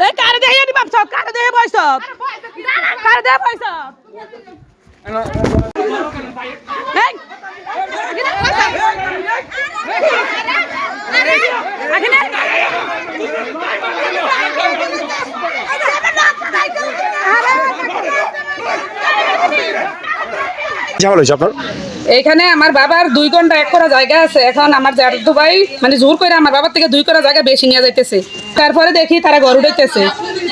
এই কারে দেই নি বাপ সব কারে দেই বয়স কারে দেই বয়স এই এখানে আমার বাবার 2 ঘন্টা 1 করা জায়গা আছে। এখন আমার জাদু ভাই মানে জোর করে আমার বাবার থেকে 2 করা জায়গা বেশি নিয়ে যাইতেছে। তারপরে দেখি তারা গরু উড়াইতেছে।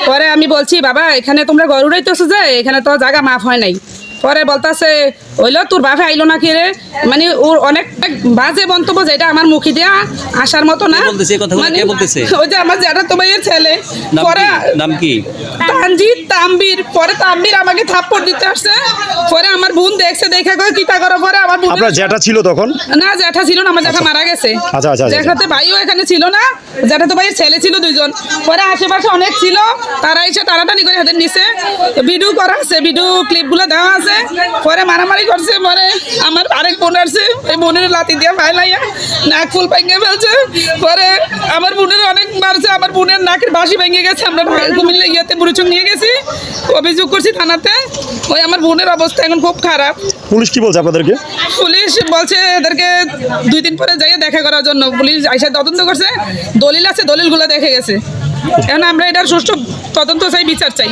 পরে আমি বলছি বাবা এখানে তোমরা গরু উড়াইতেছো যে এখানে তো জায়গা মাফ হয় নাই। পরে বলতাছে হইলো তোর বাপে আইলো না কি রে, মানে ওর অনেক বাজে মন্তব্য যেটা আমার মুখে দেয়া আসার মতো না। ওই যে আমার জ্যাঠাতো ভাইয়ের ছেলে, পরে নাম কি তানজিদ তাম্বির, পরে তাম্বির আমাকে থাপ্পড় দিতে আসছে। পরে আমার বোন দেখছে, দেখে কই কিটা করো। পরে আমার বোন আপনার জ্যাঠা ছিল তখন? না জ্যাঠা ছিল না, আমার জ্যাঠা মারা গেছে। আচ্ছা আচ্ছা। জ্যাঠাতে ভাইও এখানে ছিল না, জ্যাঠাতো ভাইয়ের ছেলে ছিল 2 জন। পরে আশেপাশে অনেক ছিল, তারা এসে টানাটানি করে হাতের নিচে ভিডিও করা আছে, ভিডিও ক্লিপগুলো দেওয়া আছে। পরে মারামারি করছে। পরে আমার আরেক বোন আসছে, ওই বোনের লাঠি দিয়ে ফাইলাইয়া নাক ফুল ভেঙে ফেলছে। পরে আমার বোনের অনেক মারছে, আমার বোনের নাকের বাঁশি ভেঙে গেছে। আমরা কুমিল্লা ইয়াতে বুড়িচং নিয়ে গেছি, অভিযোগ করছি থানাতে। ওই আমার বোনের অবস্থা এখন খুব খারাপ। পুলিশ কি বলছে আপনাদেরকে? পুলিশ বলছে এদেরকে 2 দিন পরে যাইয়ে দেখা করার জন্য। পুলিশ আইসা তদন্ত করছে, দলিল আছে, দলিলগুলো দেখে গেছে। এখন আমরা এটার সুষ্ঠু তদন্ত চাই, বিচার চাই।